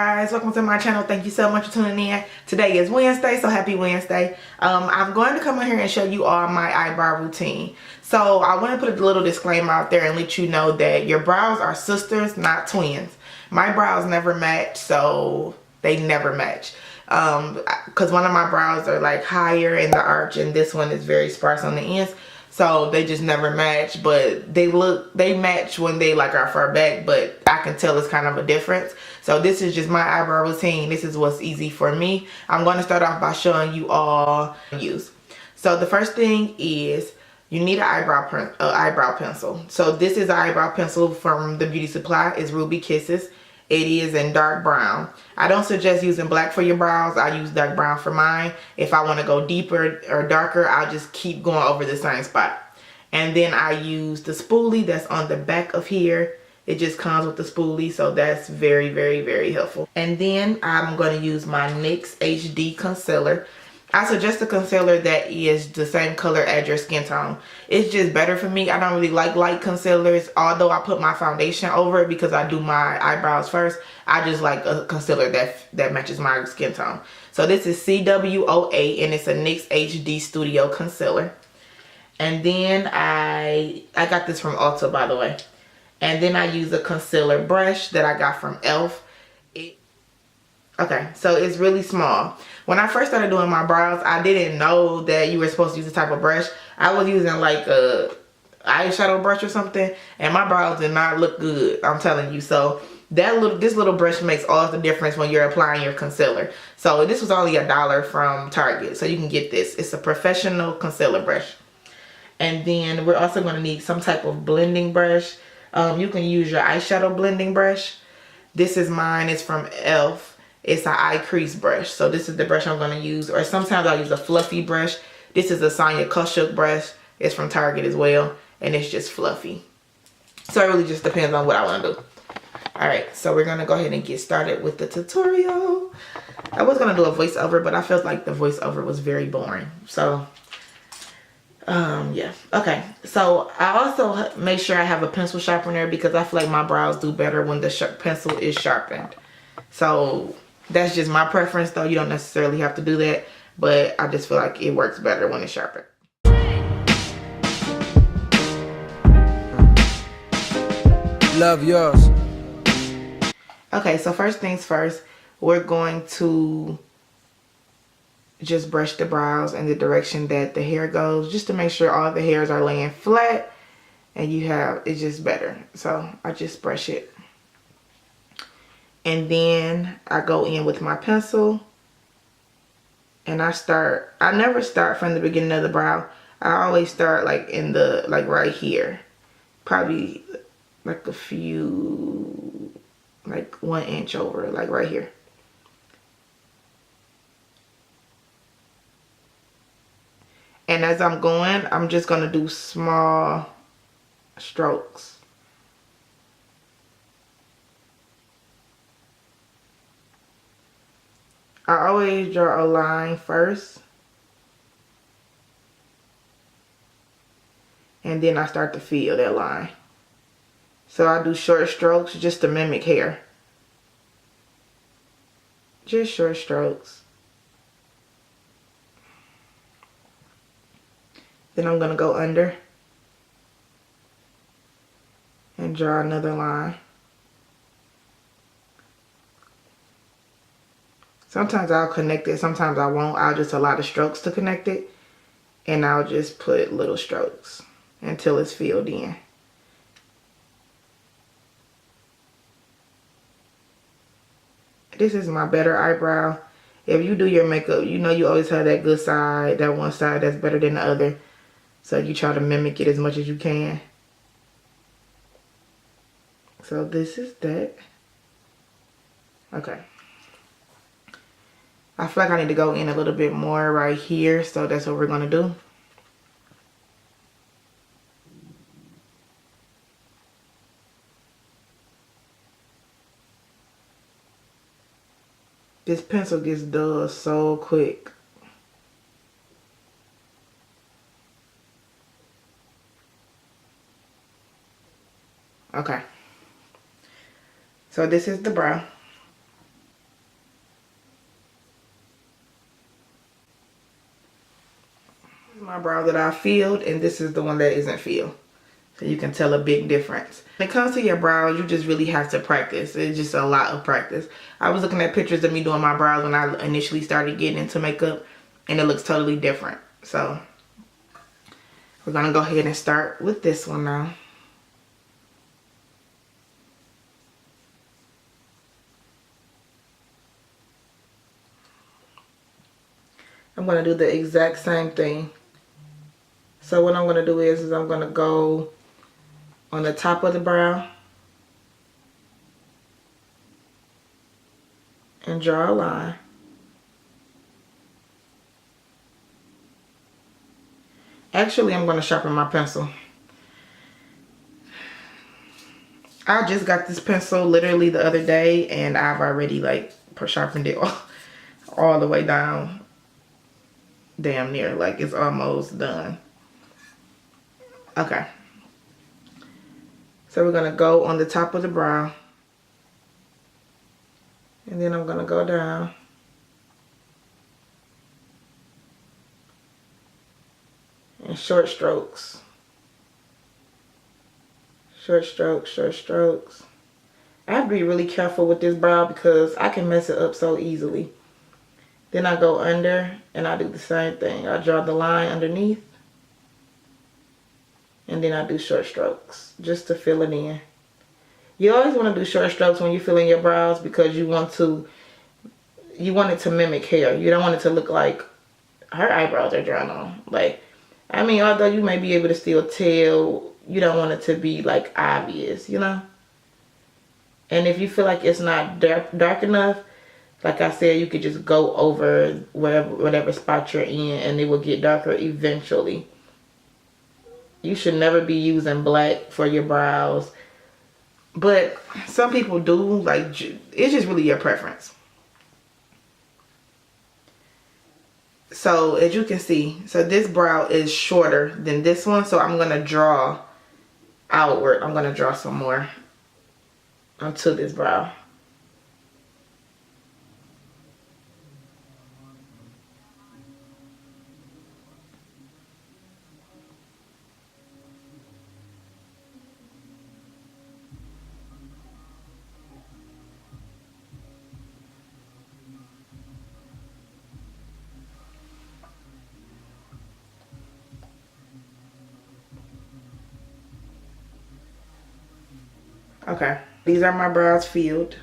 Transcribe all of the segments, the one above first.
Guys, welcome to my channel. Thank you so much for tuning in. Today is Wednesday, so happy Wednesday. I'm going to come in here and show you all my eyebrow routine. So I want to put a little disclaimer out there and let you know that your brows are sisters, not twins. My brows never match, so they never match. Because one of my brows are like higher in the arch and this one is very sparse on the ends. So they just never match, but they match when they like are far back, but I can tell it's kind of a difference. So this is just my eyebrow routine. This is what's easy for me. I'm going to start off by showing you all use. So the first thing is you need an eyebrow pencil. So this is an eyebrow pencil from the beauty supply. It's Ruby Kisses. It is in dark brown. I don't suggest using black for your brows. I use dark brown for mine. If I want to go deeper or darker, I'll just keep going over the same spot. And then I use the spoolie that's on the back of here. It just comes with the spoolie, so that's very, very, very helpful. And then I'm going to use my NYX HD concealer. I suggest a concealer that is the same color as your skin tone. It's just better for me. I don't really like light concealers, although I put my foundation over it because I do my eyebrows first. I just like a concealer that matches my skin tone. So this is CW08 and it's a NYX HD Studio concealer. And then I got this from Ulta, by the way. And then I use a concealer brush that I got from e.l.f. Okay, so it's really small. When I first started doing my brows, I didn't know that you were supposed to use this type of brush. I was using like a eyeshadow brush or something, and my brows did not look good, I'm telling you. So this little brush makes all the difference when you're applying your concealer. So this was only $1 from Target, so you can get this. It's a professional concealer brush. And then we're also going to need some type of blending brush. You can use your eyeshadow blending brush. This is mine. It's from e.l.f. It's an eye crease brush. So this is the brush I'm going to use. Or sometimes I'll use a fluffy brush. This is a Sonia Kashuk brush. It's from Target as well. And it's just fluffy. So it really just depends on what I want to do. Alright, so we're going to go ahead and get started with the tutorial. I was going to do a voiceover, but I felt like the voiceover was very boring. So yeah. Okay, so I also make sure I have a pencil sharpener because I feel like my brows do better when the pencil is sharpened. So that's just my preference, though. You don't necessarily have to do that, but I just feel like it works better when it's sharpened. Love yours. Okay, so first things first, we're going to just brush the brows in the direction that the hair goes, just to make sure all the hairs are laying flat and it's just better. So I just brush it. And then I go in with my pencil and I never start from the beginning of the brow. I always start like like right here. Probably like a few, like 1 inch over, like right here. And as I'm going, I'm just going to do small strokes. I always draw a line first. And then I start to feel that line. So I do short strokes just to mimic hair. Just short strokes. Then I'm going to go under and draw another line. Sometimes I'll connect it, sometimes I won't. I'll just allow the strokes to connect it. And I'll just put little strokes until it's filled in. This is my better eyebrow. If you do your makeup, you know you always have that good side, that one side that's better than the other. So you try to mimic it as much as you can. So this is that. Okay. I feel like I need to go in a little bit more right here. So that's what we're going to do. This pencil gets dull so quick. Okay. So this is the brow. My brow that I filled, and this is the one that isn't filled. So you can tell a big difference. When it comes to your brows, you just really have to practice. It's just a lot of practice. I was looking at pictures of me doing my brows when I initially started getting into makeup, and it looks totally different. So we're gonna go ahead and start with this one now. I'm gonna do the exact same thing. So what I'm gonna do is I'm gonna go on the top of the brow and draw a line. Actually, I'm gonna sharpen my pencil. I just got this pencil literally the other day, and I've already like sharpened it all the way down, damn near, like it's almost done. Okay, so we're gonna go on the top of the brow, and then I'm gonna go down in short strokes. Short strokes, short strokes. I have to be really careful with this brow because I can mess it up so easily. Then I go under and I do the same thing. I draw the line underneath, and then I do short strokes just to fill it in. You always want to do short strokes when you're filling your brows because you want it to mimic hair. You don't want it to look like her eyebrows are drawn on. Like, I mean, although you may be able to still tell, you don't want it to be like obvious, you know? And if you feel like it's not dark enough, like I said, you could just go over whatever spot you're in and it will get darker eventually. You should never be using black for your brows. But some people do, like, it's just really your preference. So as you can see, so this brow is shorter than this one, so I'm gonna draw outward. I'm gonna draw some more onto this brow. Okay, these are my brows filled.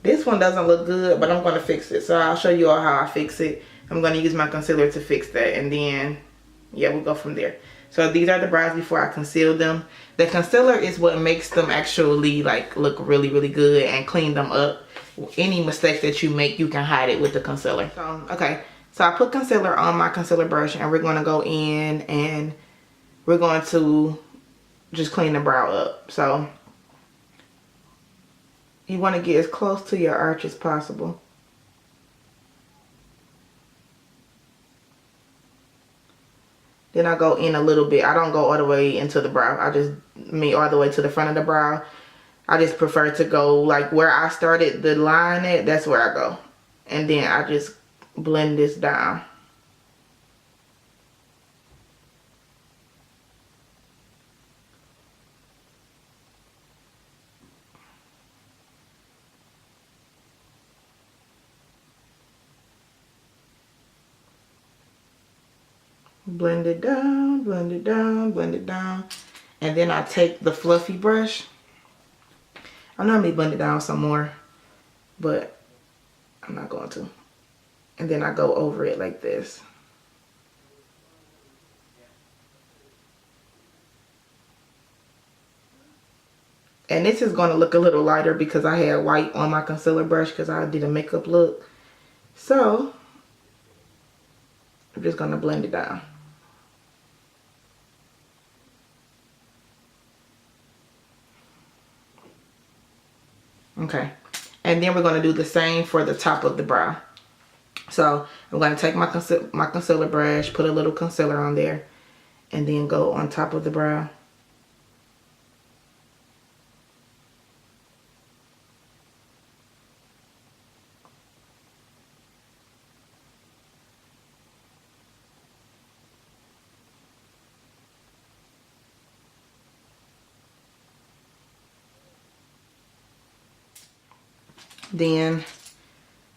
This one doesn't look good, but I'm going to fix it. So I'll show you all how I fix it. I'm going to use my concealer to fix that, and then, yeah, we'll go from there. So these are the brows before I conceal them. The concealer is what makes them actually like look really, really good and clean them up. Any mistakes that you make, you can hide it with the concealer. So, okay, so I put concealer on my concealer brush, and we're going to go in and we're going to just clean the brow up. So you want to get as close to your arch as possible. Then I go in a little bit. I don't go all the way into the brow. I just all the way to the front of the brow. I just prefer to go like where I started the line at, that's where I go. And then I just blend this down. Blend it down, blend it down, blend it down. And then I take the fluffy brush. I normally blend it down some more, but I'm not going to. And then I go over it like this. And this is going to look a little lighter because I had white on my concealer brush because I did a makeup look. So I'm just going to blend it down. Okay, and then we're going to do the same for the top of the brow. So I'm going to take my concealer brush, put a little concealer on there, and then go on top of the brow. Then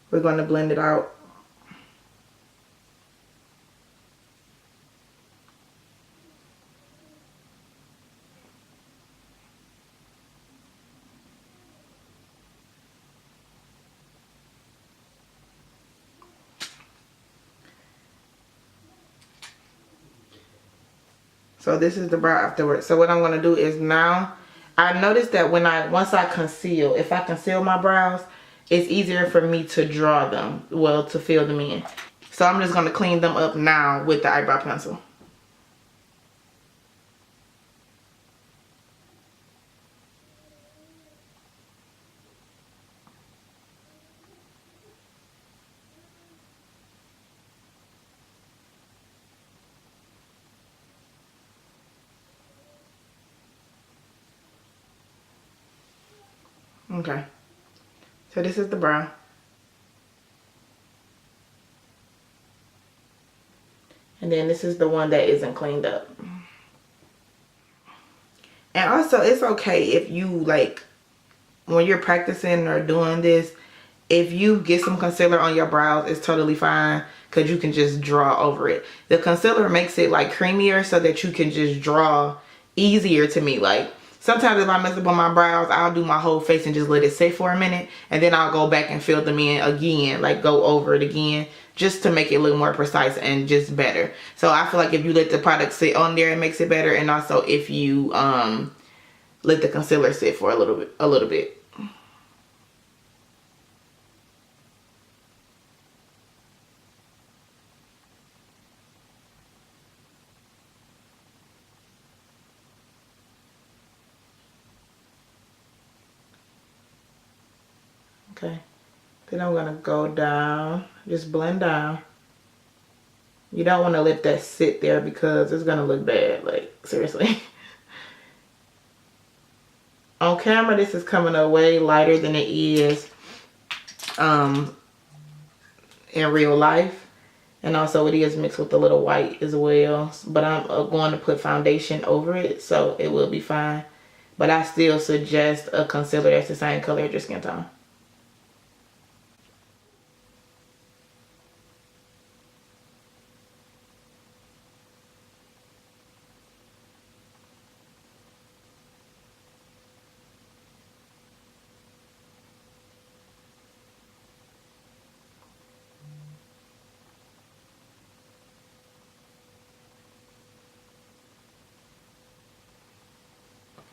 we're going to blend it out. So this is the brow afterwards. So what I'm going to do is now, I noticed that once I conceal, if I conceal my brows, it's easier for me to draw them, well, to fill them in. So I'm just going to clean them up now with the eyebrow pencil. Okay, so this is the brow. And then this is the one that isn't cleaned up. And also, it's okay if you, like, when you're practicing or doing this, if you get some concealer on your brows, it's totally fine, because you can just draw over it. The concealer makes it like creamier so that you can just draw easier to me. Like, sometimes if I mess up on my brows, I'll do my whole face and just let it sit for a minute, and then I'll go back and fill them in again, like go over it again, just to make it look more precise and just better. So I feel like if you let the product sit on there, it makes it better. And also if you let the concealer sit for a little bit. Okay, then I'm gonna go down, just blend down. You don't want to let that sit there because it's gonna look bad, like, seriously. On camera, this is coming up way lighter than it is in real life. And also it is mixed with a little white as well. But I'm going to put foundation over it, so it will be fine. But I still suggest a concealer that's the same color as your skin tone.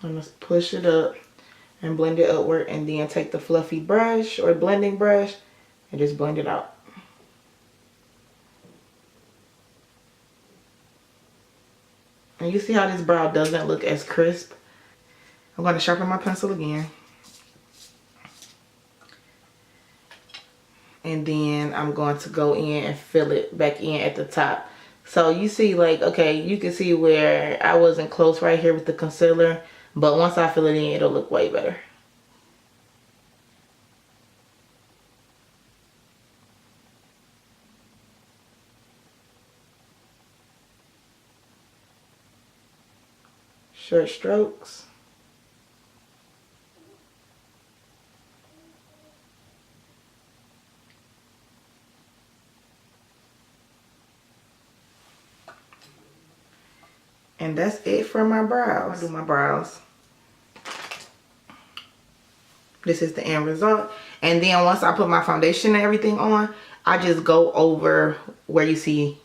I'm going to push it up and blend it upward, and then take the fluffy brush or blending brush and just blend it out. And you see how this brow doesn't look as crisp? I'm going to sharpen my pencil again. And then I'm going to go in and fill it back in at the top. So you see, like, okay, you can see where I wasn't close right here with the concealer. But once I fill it in, it'll look way better. Short strokes. And that's it for my brows. I'll do my brows. This is the end result. And then once I put my foundation and everything on, I just go over where you see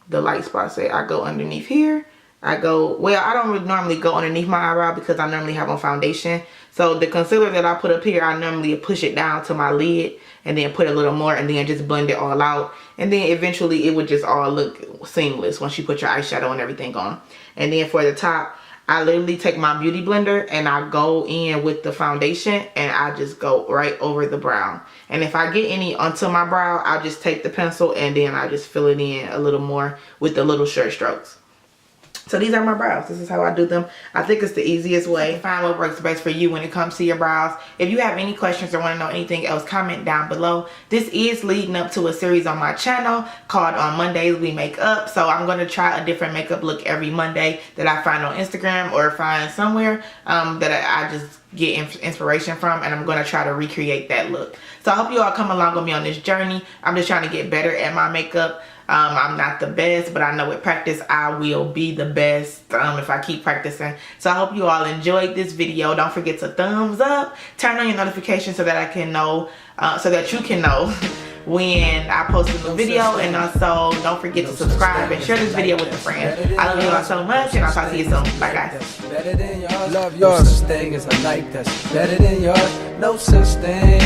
the light spots at. I go underneath here. I don't really normally go underneath my eyebrow because I normally have on foundation. So the concealer that I put up here, I normally push it down to my lid and then put a little more and then just blend it all out. And then eventually it would just all look seamless once you put your eyeshadow and everything on. And then for the top, I literally take my beauty blender and I go in with the foundation and I just go right over the brow. And if I get any onto my brow, I'll just take the pencil and then I just fill it in a little more with the little short strokes. So these are my brows. This is how I do them. I think it's the easiest way. Find what works best for you when it comes to your brows. If you have any questions or want to know anything else, comment down below. This is leading up to a series on my channel called On Mondays We Make Up. So I'm going to try a different makeup look every Monday that I find on Instagram or find somewhere that I just get inspiration from, and I'm going to try to recreate that look. So I hope you all come along with me on this journey. I'm just trying to get better at my makeup. I'm not the best, but I know with practice I will be the best if I keep practicing. So I hope you all enjoyed this video. Don't forget to thumbs up, turn on your notifications so that I can know, so that you can know when I post a new video, and also don't forget to subscribe and share this video with a friend. I love you all so much, and I'll talk to you soon. Bye guys. Better than yours. Love yours. No such thing as a like that's better than yours. No such thing.